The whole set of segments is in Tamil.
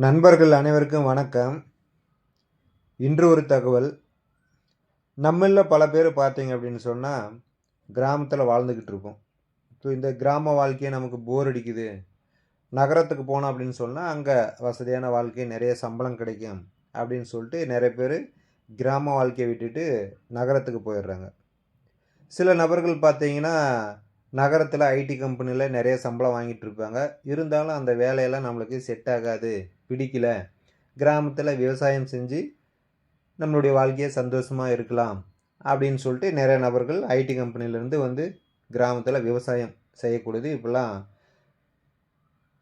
நண்பர்கள் அனைவருக்கும் வணக்கம். இன்று ஒரு தகவல். நம்மள பல பேர் பார்த்தீங்க அப்படின்னு சொன்னால் கிராமத்தில் வாழ்ந்துக்கிட்டு இருக்கோம். ஸோ இந்த கிராம வாழ்க்கையை நமக்கு போர் அடிக்குது, நகரத்துக்கு போனோம் அப்படின்னு சொன்னால் அங்கே வசதியான வாழ்க்கை, நிறைய சம்பளம் கிடைக்கும் அப்படின்னு சொல்லிட்டு நிறைய பேர் கிராம வாழ்க்கையை விட்டுட்டு நகரத்துக்கு போயிடுறாங்க. சில நபர்கள் பார்த்தீங்கன்னா நகரத்தில் ஐடி கம்பெனியில் நிறைய சம்பளம் வாங்கிட்டு இருப்பாங்க. இருந்தாலும் அந்த வேலையெல்லாம் நம்மளுக்கு செட் ஆகாது, பிடிக்கல. கிராமத்தில் விவசாயம் செஞ்சு நம்மளுடைய வாழ்க்கையை சந்தோஷமாக இருக்கலாம் அப்படின்னு சொல்லிட்டு நிறைய நபர்கள் ஐடி கம்பெனிலேருந்து வந்து கிராமத்தில் விவசாயம் செய்யக்கூடியது இப்போல்லாம்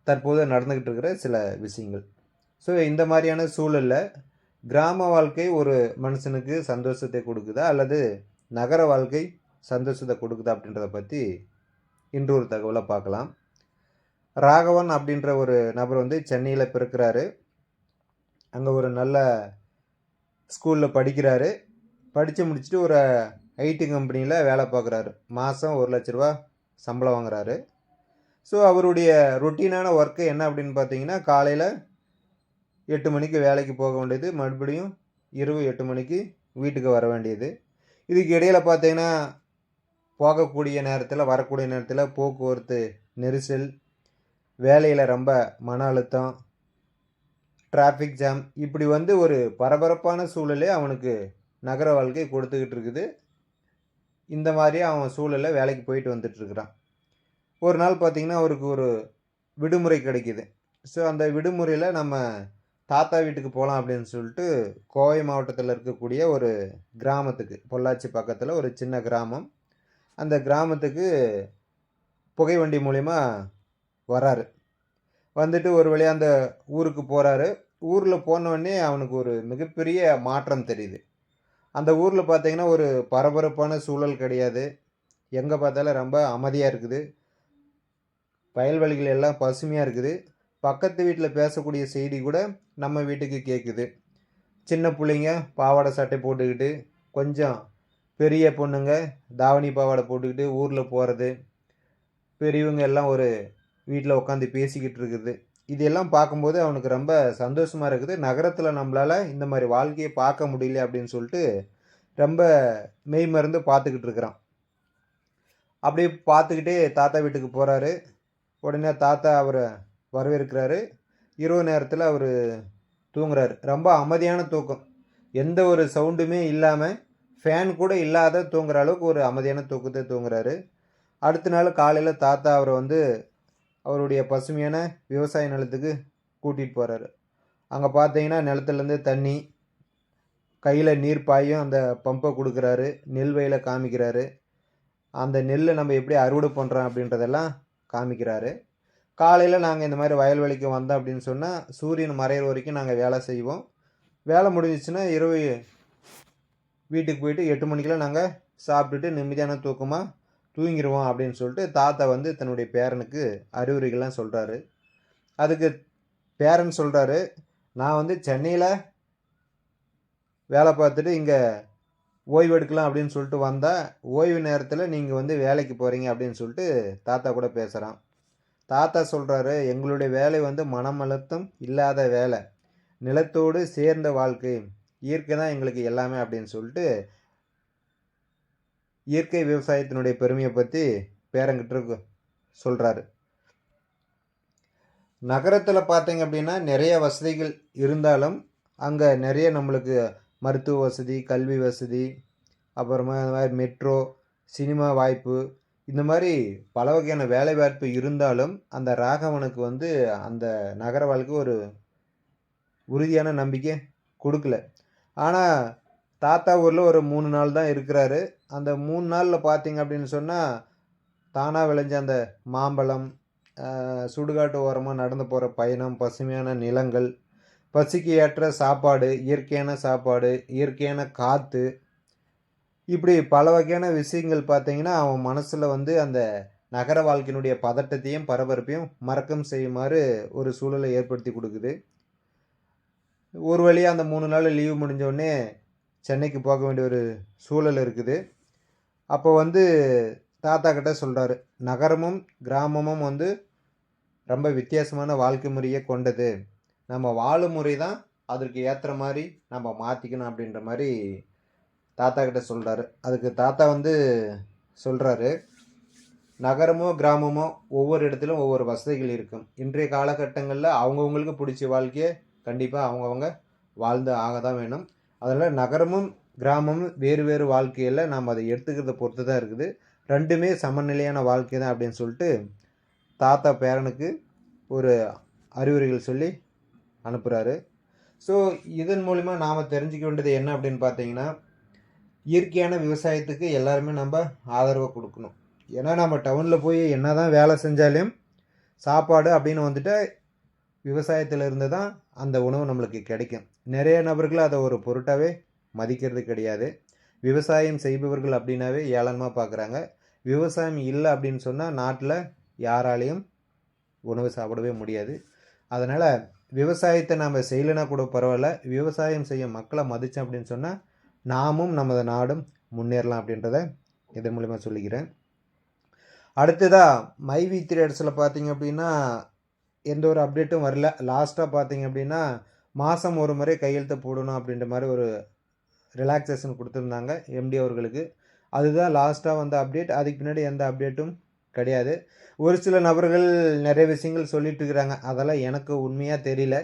தற்போது நடந்துக்கிட்டு இருக்கிற சில விஷயங்கள். ஸோ இந்த மாதிரியான சூழலில் கிராம வாழ்க்கை ஒரு மனுஷனுக்கு சந்தோஷத்தை கொடுக்குதா அல்லது நகர வாழ்க்கை சந்தோஷத்தை கொடுக்குதா அப்படின்றத பற்றி இன்று ஒரு தகவலை பார்க்கலாம். ராகவன் அப்படின்ற ஒரு நபர் வந்து சென்னையில் பிறக்கிறாரு. அங்கே ஒரு நல்ல ஸ்கூலில் படிக்கிறாரு. படித்து முடிச்சுட்டு ஒரு ஐடி கம்பெனியில் வேலை பார்க்குறாரு. மாதம் 1,00,000 ரூபா சம்பளம் வாங்குறாரு. ஸோ அவருடைய ரொட்டீனான ஒர்க்கு என்ன அப்படின்னு பார்த்தீங்கன்னா, காலையில் 8 மணிக்கு வேலைக்கு போக வேண்டியது, மறுபடியும் இரவு 8 மணிக்கு வீட்டுக்கு வர வேண்டியது. இதுக்கு இடையில் பார்த்தீங்கன்னா போகக்கூடிய நேரத்தில், வரக்கூடிய நேரத்தில் போக்குவரத்து நெரிசல், வேலையில் ரொம்ப மன அழுத்தம், டிராஃபிக் ஜாம், இப்படி வந்து ஒரு பரபரப்பான சூழலே அவனுக்கு நகர வாழ்க்கை கொடுத்துக்கிட்டு இருக்குது. இந்த மாதிரியே அவன் சூழலில் வேலைக்கு போயிட்டு வந்துட்டுருக்கிறான். ஒரு நாள் பார்த்திங்கன்னா அவருக்கு ஒரு விடுமுறை கிடைக்கிது. ஸோ அந்த விடுமுறையில் நம்ம தாத்தா வீட்டுக்கு போகலாம் அப்படின்னு சொல்லிட்டு கோவை மாவட்டத்தில் இருக்கக்கூடிய ஒரு கிராமத்துக்கு, பொள்ளாச்சி பக்கத்தில் ஒரு சின்ன கிராமம், அந்த கிராமத்துக்கு புகை வண்டி மூலிமா வராரு. வந்துட்டு ஒரு வழியாக அந்த ஊருக்கு போகிறாரு. ஊரில் போனோடனே அவனுக்கு ஒரு மிகப்பெரிய மாற்றம் தெரியுது. அந்த ஊரில் பார்த்தீங்கன்னா ஒரு பரபரப்பான சூழல் கிடையாது. எங்கே பார்த்தாலும் ரொம்ப அமைதியாக இருக்குது. வயல்வெளிகள் எல்லாம் பசுமையாக இருக்குது. பக்கத்து வீட்டில் பேசக்கூடிய செய்தி கூட நம்ம வீட்டுக்கு கேட்குது. சின்ன பிள்ளைங்க பாவாடை சட்டை போட்டுக்கிட்டு, கொஞ்சம் பெரிய பொண்ணுங்க தாவணி பாவாடை போட்டுக்கிட்டு ஊரில் போகிறது, பெரியவங்க எல்லாம் ஒரு வீட்டில் உட்காந்து பேசிக்கிட்டு இருக்குது. இதெல்லாம் பார்க்கும்போது அவனுக்கு ரொம்ப சந்தோஷமாக இருக்குது. நகரத்தில் நம்மளால் இந்த மாதிரி வாழ்க்கையை பார்க்க முடியல அப்படின்னு சொல்லிட்டு ரொம்ப மெய் மறந்து பார்த்துக்கிட்டு இருக்கிறான். அப்படியே பார்த்துக்கிட்டே தாத்தா வீட்டுக்கு போகிறாரு. உடனே தாத்தா அவரை வரவேற்கிறாரு. இரவு நேரத்தில் அவர் தூங்குறாரு. ரொம்ப அமைதியான தூக்கம், எந்த ஒரு சவுண்டுமே இல்லாமல், ஃபேன் கூட இல்லாத தூங்குற அளவுக்கு ஒரு அமைதியான தூக்கத்தை தூங்குறாரு. அடுத்த நாள் காலையில் தாத்தா அவரை வந்து அவருடைய பசுமையான விவசாய நிலத்துக்கு கூட்டிகிட்டு போகிறாரு. அங்கே பார்த்தீங்கன்னா நிலத்துலேருந்து தண்ணி, கையில் நீர் பாயும் அந்த பம்பை கொடுக்குறாரு, நெல் வயலை காமிக்கிறாரு, அந்த நெல்லை நம்ம எப்படி அறுவடை பண்ணுறோம் அப்படின்றதெல்லாம் காமிக்கிறாரு. காலையில் நாங்கள் இந்த மாதிரி வயல்வெளிக்கு வந்தோம் அப்படின்னு சொன்னால் சூரியன் மறையிற வரைக்கும் நாங்கள் வேலை செய்வோம். வேலை முடிஞ்சிச்சுன்னா இரவு வீட்டுக்கு போயிட்டு 8 மணிக்கெலாம் நாங்கள் சாப்பிட்டுட்டு நிம்மதியான தூக்கமாக தூங்கிடுவோம் அப்படின்னு சொல்லிட்டு தாத்தா வந்து தன்னுடைய பேரனுக்கு அறிவுரைகள்லாம் சொல்கிறாரு. அதுக்கு பேரன் சொல்கிறாரு, நான் வந்து சென்னையில் வேலை பார்த்துட்டு இங்கே ஓய்வு எடுக்கலாம் அப்படின்னு சொல்லிட்டு வந்தால், ஓய்வு நேரத்தில் நீங்கள் வந்து வேலைக்கு போகிறீங்க அப்படின்னு சொல்லிட்டு தாத்தா கூட பேசுகிறான். தாத்தா சொல்கிறாரு, எங்களுடைய வேலை வந்து மனம் அழுத்தம் இல்லாத வேலை, நிலத்தோடு சேர்ந்த வாழ்க்கை, இயற்கை தான் எங்களுக்கு எல்லாமே அப்படின்னு சொல்லிட்டு இயற்கை விவசாயத்தினுடைய பெருமையை பற்றி பேரங்கிட்ட சொல்கிறாரு. நகரத்தில் பார்த்தீங்க அப்படின்னா நிறைய வசதிகள் இருந்தாலும் அங்கே நிறைய நம்மளுக்கு மருத்துவ வசதி, கல்வி வசதி, அப்புறமா இந்த மாதிரி மெட்ரோ, சினிமா வாய்ப்பு, இந்த மாதிரி பல வகையான வேலை வாய்ப்பு இருந்தாலும் அந்த ராகவனுக்கு வந்து அந்த நகர வாழ்க்கை ஒரு உறுதியான நம்பிக்கை கொடுக்கல. ஆனால் தாத்தா ஊரில் ஒரு 3 நாள் தான் இருக்கிறாரு. அந்த 3 நாளில் பார்த்தீங்க அப்படின்னு சொன்னால் தானாக விளைஞ்ச அந்த மாம்பழம், சுடுகாட்டு ஓரமாக நடந்து போகிற பயணம், பசுமையான நிலங்கள், பசிக்கு ஏற்ற சாப்பாடு, இயற்கையான சாப்பாடு, இயற்கையான காற்று, இப்படி பல வகையான விஷயங்கள் பார்த்தீங்கன்னா அவன் மனசில் வந்து அந்த நகர வாழ்க்கையினுடைய பதட்டத்தையும் பரபரப்பையும் மறக்கம் செய்யுமாறு ஒரு சூழலை ஏற்படுத்தி கொடுக்குது. ஒரு வழியாக அந்த 3 நாள் லீவு முடிஞ்சோடனே சென்னைக்கு போக வேண்டிய ஒரு சூழல் இருக்குது. அப்போ வந்து தாத்தா கிட்ட சொல்கிறாரு, நகரமும் கிராமமும் வந்து ரொம்ப வித்தியாசமான வாழ்க்கை முறையை கொண்டது. நம்ம வாழும் முறை தான் அதற்கு ஏற்ற மாதிரி நம்ம மாற்றிக்கணும் அப்படின்ற மாதிரி தாத்தா கிட்ட சொல்கிறாரு. அதுக்கு தாத்தா வந்து சொல்கிறாரு, நகரமோ கிராமமோ ஒவ்வொரு இடத்துலையும் ஒவ்வொரு வசதிகள் இருக்கும். இன்றைய காலகட்டங்களில் அவங்கவுங்களுக்கு பிடிச்ச வாழ்க்கையை கண்டிப்பாக அவங்கவுங்க வாழ்ந்து ஆக தான் வேணும். அதனால் நகரமும் கிராமமும் வேறு வேறு வாழ்க்கையில் நாம் அதை எடுத்துக்கிறத பொறுத்து தான் இருக்குது. ரெண்டுமே சமநிலையான வாழ்க்கை தான் அப்படின்னு சொல்லிட்டு தாத்தா பேரனுக்கு ஒரு அறிவுரைகள் சொல்லி அனுப்புகிறாரு. ஸோ இதன் மூலிமா நாம் தெரிஞ்சிக்க வேண்டியது என்ன அப்படின்னு பார்த்தீங்கன்னா, இயற்கையான விவசாயத்துக்கு எல்லாருமே நம்ம ஆதரவை கொடுக்கணும். ஏன்னா நம்ம டவுனில் போய் என்ன தான் வேலை செஞ்சாலும் சாப்பாடு அப்படின்னு வந்துட்டு விவசாயத்தில் இருந்து தான் அந்த உணவு நம்மளுக்கு கிடைக்கும். நிறைய நபர்கள் அதை ஒரு பொருட்டாகவே மதிக்கிறது கிடையாது. விவசாயம் செய்பவர்கள் அப்படின்னாவே ஏளனமாக பார்க்குறாங்க. விவசாயம் இல்லை அப்படின்னு சொன்னால் நாட்டில் யாராலையும் உணவு சாப்பிடவே முடியாது. அதனால் விவசாயத்தை நாம் செய்யலைன்னா கூட பரவாயில்ல, விவசாயம் செய்ய மக்களை மதித்தோம் அப்படின்னு சொன்னால் நாமும் நமது நாடும் முன்னேறலாம் அப்படின்றத இதன் மூலிமா சொல்லிக்கிறேன். அடுத்ததாக மைவி த்ரெட்ஸில் பார்த்தீங்க அப்படின்னா எந்த ஒரு அப்டேட்டும் வரல. லாஸ்ட்டாக பார்த்தீங்க அப்படின்னா மாதம் ஒரு முறை கையெழுத்து போடணும் அப்படின்ற மாதிரி ஒரு ரிலாக்ஸேஷன் கொடுத்துருந்தாங்க எம்டி அவர்களுக்கு. அதுதான் லாஸ்ட்டாக வந்த அப்டேட். அதுக்கு பின்னாடி எந்த அப்டேட்டும் கிடையாது. ஒரு சில நபர்கள் நிறைய விஷயங்கள் சொல்லிட்டு இருக்கிறாங்க. அதெல்லாம் எனக்கு உண்மையாக தெரியல.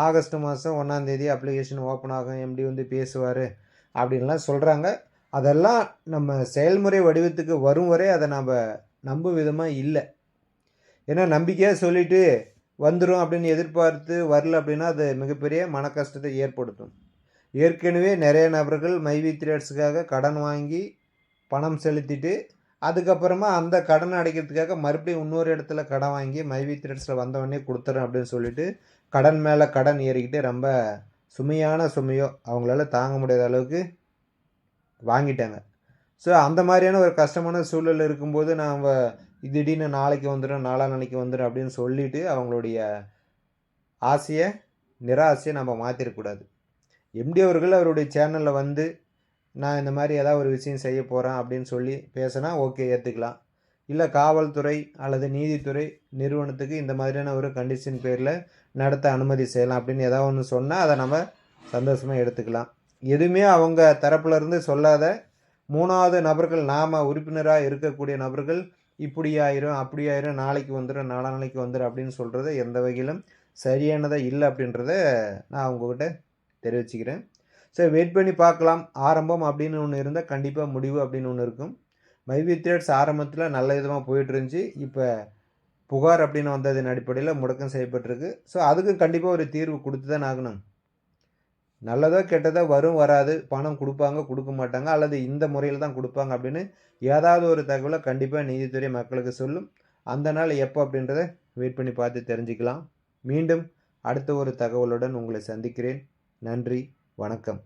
ஆகஸ்ட் மாதம் 1ஆம் தேதி அப்ளிகேஷன் ஓப்பன் ஆகும், எம்டி வந்து பேசுவார் அப்படின்லாம் சொல்கிறாங்க. அதெல்லாம் நம்ம செயல்முறை வடிவத்துக்கு வரும் வரை அதை நம்ம நம்பும் விதமாக இல்லை. ஏன்னா நம்பிக்கையாக சொல்லிவிட்டு வந்துடும் அப்படின்னு எதிர்பார்த்து வரல அப்படின்னா அது மிகப்பெரிய மன கஷ்டத்தை ஏற்படுத்தும். ஏற்கனவே நிறைய நபர்கள் மைவி த்ரெட்ஸுக்காக கடன் வாங்கி பணம் செலுத்திட்டு அதுக்கப்புறமா அந்த கடன் அடைக்கிறதுக்காக மறுபடியும் இன்னொரு இடத்துல கடன் வாங்கி மைவி த்ரெட்ஸில் வந்தவொடனே கொடுத்துறேன் அப்படின்னு சொல்லிட்டு கடன் மேலே கடன் ஏறிக்கிட்டு ரொம்ப சுமையோ அவங்களால தாங்க முடியாத அளவுக்கு வாங்கிட்டாங்க. ஸோ அந்த மாதிரியான ஒரு கஷ்டமான சூழல் இருக்கும்போது நாம் திடீர்னு நாளைக்கு வந்துடும் நாளான்னைக்கு வந்துடும் அப்படின்னு சொல்லிவிட்டு அவங்களுடைய ஆசையை நிராசையை நம்ம மாற்றிடக்கூடாது. எம்டி அவர்கள் அவருடைய சேனலில் வந்து நான் இந்த மாதிரி ஏதாவது ஒரு விஷயம் செய்ய போகிறேன் அப்படின்னு சொல்லி பேசினா ஓகே, ஏற்றுக்கலாம். இல்லை காவல்துறை அல்லது நீதித்துறை நிறுவனத்துக்கு இந்த மாதிரியான ஒரு கண்டிஷன் பேரில் நடத்த அனுமதி செய்யலாம் அப்படின்னு ஏதாவது ஒன்று சொன்னால் அதை நம்ம சந்தோஷமாக எடுத்துக்கலாம். எதுவுமே அவங்க தரப்புலேருந்து சொல்லாத 3வது நபர்கள், நாம் உறுப்பினராக இருக்கக்கூடிய நபர்கள் இப்படி ஆயிரும் அப்படி ஆயிரும் நாளைக்கு வந்துடும் நாளான்னைக்கு வந்துடும் அப்படின்னு சொல்கிறது எந்த வகையிலும் சரியானதாக இல்லை அப்படின்றத நான் உங்ககிட்ட தெரிவிச்சுக்கிறேன். ஸோ வெயிட் பண்ணி பார்க்கலாம். ஆரம்பம் அப்படின்னு ஒன்று இருந்தால் கண்டிப்பாக முடிவு அப்படின்னு ஒன்று இருக்கும். மைவி த்ரெட்ஸ் ஆரம்பத்தில் நல்ல விதமாக போயிட்டு இருந்துச்சு. இப்போ புகார் அப்படின்னு வந்ததின் அடிப்படையில் முடக்கம் செய்யப்பட்டிருக்கு. ஸோ அதுக்கும் கண்டிப்பாக ஒரு தீர்வு கொடுத்து தான் ஆகணும். நல்லதோ கெட்டதோ வரும் வராது, பணம் கொடுப்பாங்க கொடுக்க மாட்டாங்க, அல்லது இந்த முறையில் தான் கொடுப்பாங்க அப்படின்னு ஏதாவது ஒரு தகவலை கண்டிப்பாக நீதித்துறை மக்களுக்கு சொல்லும். அந்த நாள் எப்போ அப்படின்றத வெயிட் பண்ணி பார்த்து தெரிஞ்சுக்கலாம். மீண்டும் அடுத்த ஒரு தகவலுடன் உங்களை சந்திக்கிறேன். நன்றி, வணக்கம்.